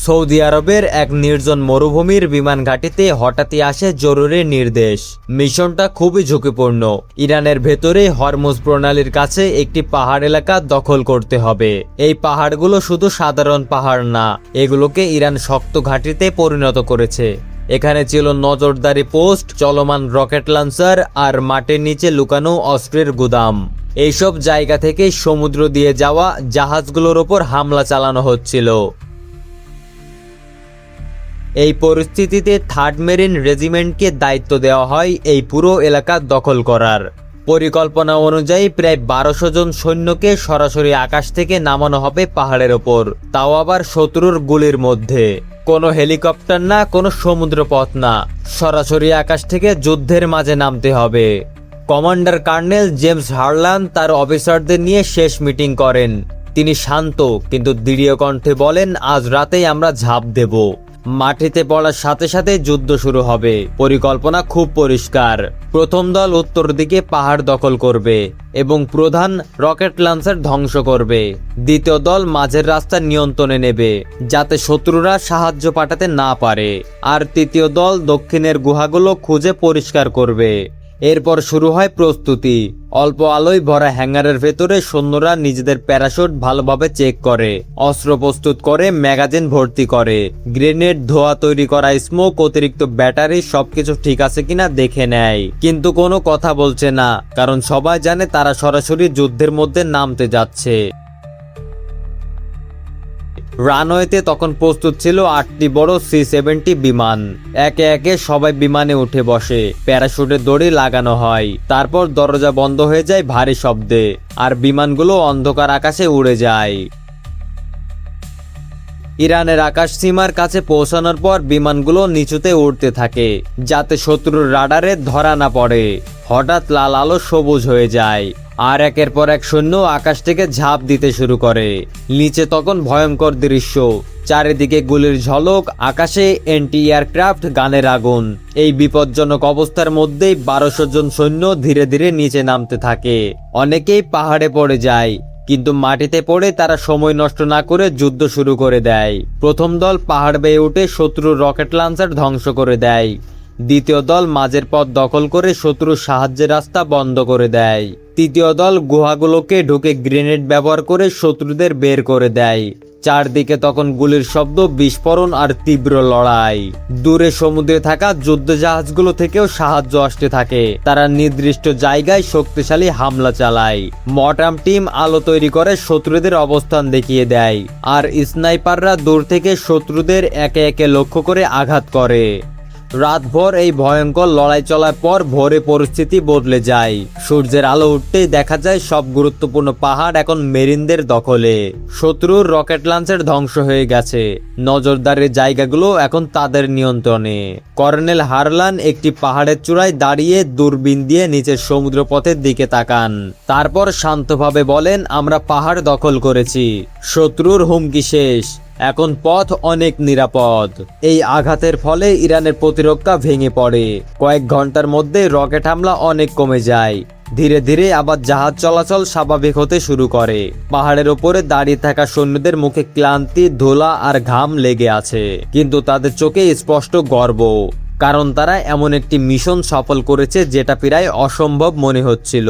Saudi আরবের এক নির্জন মরুভূমির বিমান ঘাঁটিতে হঠাৎই আসে জরুরি নির্দেশ। মিশনটা খুবই ঝুঁকিপূর্ণ। ইরানের ভেতরে হরমুজ প্রণালীর কাছে একটি পাহাড় এলাকা দখল করতে হবে। এই পাহাড়গুলো শুধু সাধারণ পাহাড় না, এগুলোকে ইরান শক্ত ঘাঁটিতে পরিণত করেছে। এখানে ছিল নজরদারি পোস্ট, চলমান রকেট লঞ্চার আর মাটির নিচে লুকানো অস্ত্রের গুদাম। এইসব জায়গা থেকে সমুদ্র দিয়ে যাওয়া জাহাজগুলোর ওপর হামলা চালানো হচ্ছিল। এই পরিস্থিতিতে 3rd মেরিন রেজিমেন্টকে দায়িত্ব দেওয়া হয় এই পুরো এলাকা দখল করার। পরিকল্পনা অনুযায়ী প্রায় 1200 জন সৈন্যকে সরাসরি আকাশ থেকে নামানো হবে পাহাড়ের ওপর, তাও আবার শত্রুর গুলির মধ্যে। কোনো হেলিকপ্টার না, কোনো সমুদ্রপথ না, সরাসরি আকাশ থেকে যুদ্ধের মাঝে নামতে হবে। কমান্ডার কর্নেল জেমস হারলান তার অফিসারদের নিয়ে শেষ মিটিং করেন। তিনি শান্ত কিন্তু দৃঢ় কণ্ঠে বলেন, আজ রাতেই আমরা ঝাঁপ দেব। মাটিতে পড়ার সাথে সাথে যুদ্ধ শুরু হবে। পরিকল্পনা খুব পরিষ্কার। প্রথম দল উত্তর দিকে পাহাড় দখল করবে এবং প্রধান রকেট লঞ্চার ধ্বংস করবে। দ্বিতীয় দল মাঝের রাস্তা নিয়ন্ত্রণে নেবে যাতে শত্রুরা সাহায্য পাঠাতে না পারে, আর তৃতীয় দল দক্ষিণের গুহাগুলো খুঁজে পরিষ্কার করবে। এরপর শুরু হয় প্রস্তুতি। অল্প আলোয় ভরা হ্যাঙ্গারের ভেতরে সৈন্যরা নিজেদের প্যারাশুট ভালোভাবে চেক করে, অস্ত্র প্রস্তুত করে, ম্যাগাজিন ভর্তি করে, গ্রেনেড, ধোয়া তৈরি করা স্মোক, অতিরিক্ত ব্যাটারি সবকিছু ঠিক আছে কিনা দেখে নেয়। কিন্তু কোনো কথা বলছে না, কারণ সবাই জানে তারা সরাসরি যুদ্ধের মধ্যে নামতে যাচ্ছে। রানওয়েতে তখন প্রস্তুত ছিল 8টি বড় C-70 বিমান। একে একে সবাই বিমানে উঠে বসে, প্যারাশুটের দড়ি লাগানো হয়। তারপর দরজা বন্ধ হয়ে যায় ভারী শব্দে, আর বিমানগুলো অন্ধকার আকাশে উড়ে যায়। ইরানের আকাশ সীমার কাছে পৌঁছানোর পর বিমানগুলো নিচুতে উড়তে থাকে যাতে শত্রুর রাডারে ধরা না পড়ে। হঠাৎ লাল আলো সবুজ হয়ে যায়, আর একের পর এক সৈন্য আকাশ থেকে ঝাঁপ দিতে শুরু করে। নিচে তখন ভয়ঙ্কর দৃশ্য, চারিদিকে গুলির ঝলক, আকাশে অ্যান্টি এয়ারক্রাফট গানের আগুন। এই বিপজ্জনক অবস্থার মধ্যেই 1200 জন সৈন্য ধীরে ধীরে নিচে নামতে থাকে। অনেকেই পাহাড়ে পড়ে যায়, কিন্তু মাটিতে পড়ে তারা সময় নষ্ট না করে যুদ্ধ শুরু করে দেয়। প্রথম দল পাহাড় বেয়ে উঠে শত্রুর রকেট লঞ্চার ধ্বংস করে দেয়। দ্বিতীয় দল মাঝের পথ দখল করে শত্রুর সাহায্যের রাস্তা বন্ধ করে দেয়। তৃতীয় দল গুহাগুলোকে ঢুকে গ্রেনেড ব্যবহার করে শত্রুদের বের করে দেয়। চারদিকে তখন গুলির শব্দ, বিস্ফোরণ আর তীব্র লড়াই। দূরে সমুদ্রে থাকা যুদ্ধ জাহাজগুলো থেকেও সাহায্য আসতে থাকে। তারা নির্দিষ্ট জায়গায় শক্তিশালী হামলা চালায়। মটাম টিম আলো তৈরি করে শত্রুদের অবস্থান দেখিয়ে দেয়, আর স্নাইপাররা দূর থেকে শত্রুদের একে একে লক্ষ্য করে আঘাত করে। রাতভর এই ভয়ঙ্কর লড়াই চলার পর ভোরে পরিস্থিতি বদলে যায়। সূর্যের আলো উঠতেই দেখা যায় সব গুরুত্বপূর্ণ পাহাড় এখন মেরিনদের দখলে। শত্রুর রকেট লঞ্চের ধ্বংস হয়ে গেছে, নজরদারির জায়গাগুলো এখন তাদের নিয়ন্ত্রণে। কর্নেল হারলান একটি পাহাড়ের চূড়ায় দাঁড়িয়ে দূরবীন দিয়ে নিচের সমুদ্রপথের দিকে তাকান। তারপর শান্তভাবে বলেন, আমরা পাহাড় দখল করেছি, শত্রুর হুমকি শেষ, এখন পথ অনেক নিরাপদ। এই আঘাতের ফলে ইরানের প্রতিরক্ষা ভেঙে পড়ে। কয়েক ঘন্টার মধ্যে রকেট হামলা অনেক কমে যায়। ধীরে ধীরে আবার জাহাজ চলাচল স্বাভাবিক হতে শুরু করে। পাহাড়ের ওপরে দাঁড়িয়ে থাকা সৈন্যদের মুখে ক্লান্তি, ধুলা আর ঘাম লেগে আছে, কিন্তু তাদের চোখে স্পষ্ট গর্ব, কারণ তারা এমন একটি মিশন সফল করেছে যেটা প্রায় অসম্ভব মনে হচ্ছিল।